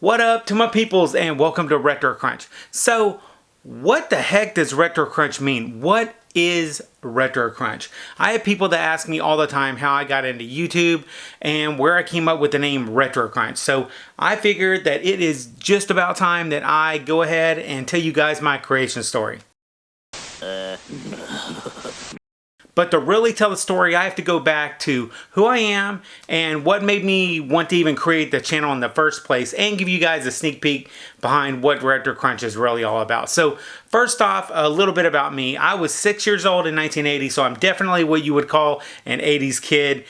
What up to my peoples and welcome to Retro Crunch. So, what the heck does Retro Crunch mean? What is Retro Crunch? I have people that ask me all the time how I got into YouTube and where I came up with the name Retro Crunch. So, I figured that it is just about time that I go ahead and tell you guys my creation story. But to really tell the story, I have to go back to who I am and what made me want to even create the channel in the first place and give you guys a sneak peek behind what Retro Crunch is really all about. So first off, a little bit about me. I was 6 years old in 1980, so I'm definitely what you would call an 80s kid.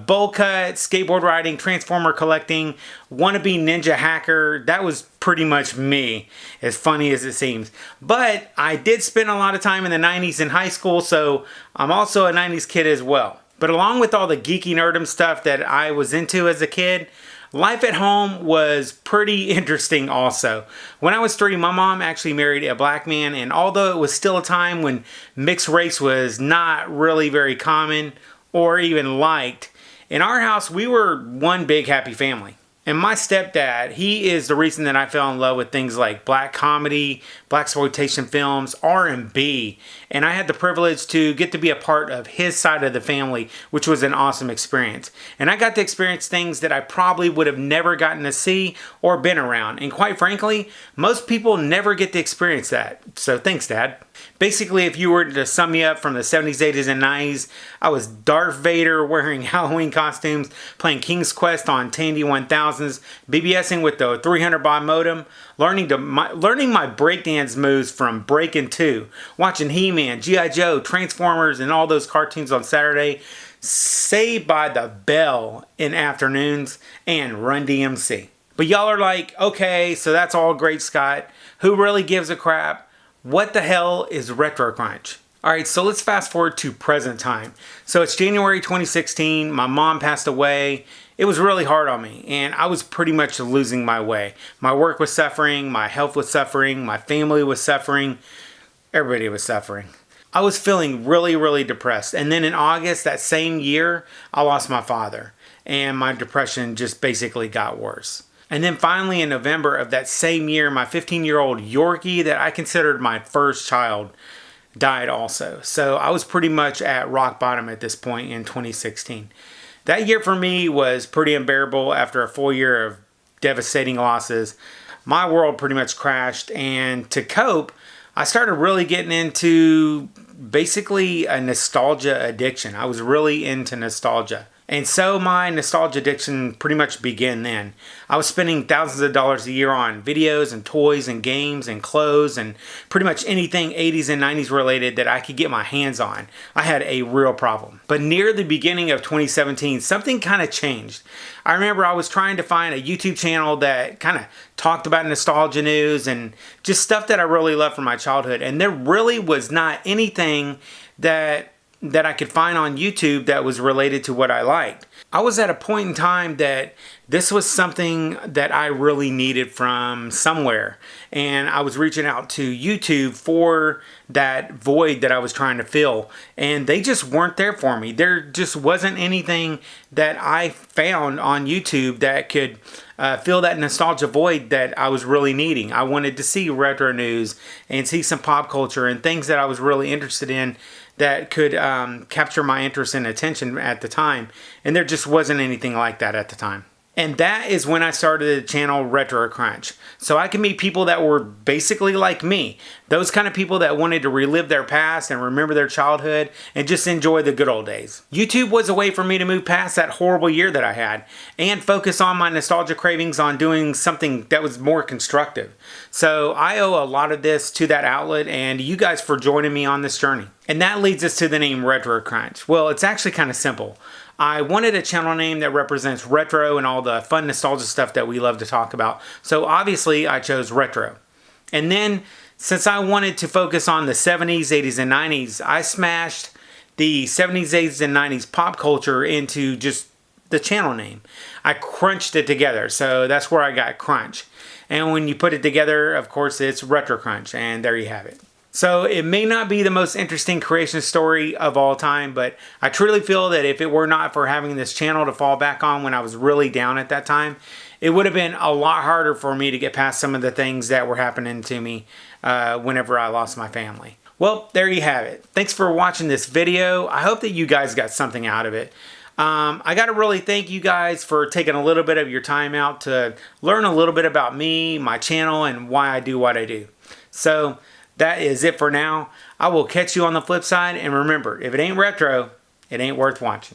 Bowl cut, skateboard riding, transformer collecting, wannabe ninja hacker. That was pretty much me, as funny as it seems. But I did spend a lot of time in the 90s in high school, so I'm also a 90s kid as well. But along with all the geeky nerdum stuff that I was into as a kid, life at home was pretty interesting also. When I was 3, my mom actually married a black man, and although it was still a time when mixed race was not really very common or even liked, in our house we were one big happy family. And my stepdad, he is the reason that I fell in love with things like black comedy, blaxploitation films, R&B. And I had the privilege to get to be a part of his side of the family, which was an awesome experience. And I got to experience things that I probably would have never gotten to see or been around. And quite frankly, most people never get to experience that. So thanks, Dad. Basically, if you were to sum me up from the 70s, 80s, and 90s, I was Darth Vader wearing Halloween costumes, playing King's Quest on Tandy 1000s, BBSing with the 300 baud modem, learning my breakdance moves from Breakin' 2, watching He-Man, G.I. Joe, Transformers, and all those cartoons on Saturday, Saved by the Bell in afternoons, and Run DMC. But y'all are like, okay, so that's all great, Scott. Who really gives a crap? What the hell is Retro Crunch? Alright, so let's fast forward to present time. So it's January 2016, my mom passed away. It was really hard on me, and I was pretty much losing my way. My work was suffering, my health was suffering, my family was suffering, everybody was suffering. I was feeling really, really depressed. And then in August that same year, I lost my father, and my depression just basically got worse. And then finally in November of that same year, my 15-year-old Yorkie that I considered my first child died also. So I was pretty much at rock bottom at this point in 2016. That year for me was pretty unbearable after a full year of devastating losses. My world pretty much crashed, and to cope, I started really getting into basically a nostalgia addiction. I was really into nostalgia. And so my nostalgia addiction pretty much began then. I was spending thousands of dollars a year on videos and toys and games and clothes and pretty much anything 80s and 90s related that I could get my hands on. I had a real problem. But near the beginning of 2017, something kind of changed. I remember I was trying to find a YouTube channel that kind of talked about nostalgia news and just stuff that I really loved from my childhood. And there really was not anything that I could find on YouTube that was related to what I liked. I was at a point in time that this was something that I really needed from somewhere. And I was reaching out to YouTube for that void that I was trying to fill. And they just weren't there for me. There just wasn't anything that I found on YouTube that could fill that nostalgia void that I was really needing. I wanted to see retro news and see some pop culture and things that I was really interested in that could capture my interest and attention at the time. And there just wasn't anything like that at the time. And that is when I started the channel Retro Crunch. So I could meet people that were basically like me. Those kind of people that wanted to relive their past and remember their childhood and just enjoy the good old days. YouTube was a way for me to move past that horrible year that I had and focus on my nostalgia cravings on doing something that was more constructive. So I owe a lot of this to that outlet and you guys for joining me on this journey. And that leads us to the name Retro Crunch. Well, it's actually kind of simple. I wanted a channel name that represents retro and all the fun nostalgia stuff that we love to talk about. So obviously I chose retro. And then since I wanted to focus on the 70s, 80s, and 90s, I smashed the 70s, 80s, and 90s pop culture into just the channel name. I crunched it together. So that's where I got Crunch. And when you put it together, of course, it's Retro Crunch. And there you have it. So it may not be the most interesting creation story of all time, but I truly feel that if it were not for having this channel to fall back on when I was really down at that time, it would have been a lot harder for me to get past some of the things that were happening to me whenever I lost my family. Well, there you have it. Thanks for watching this video. I hope that you guys got something out of it. I got to really thank you guys for taking a little bit of your time out to learn a little bit about me, my channel, and why I do what I do. So that is it for now. I will catch you on the flip side. And remember, if it ain't retro, it ain't worth watching.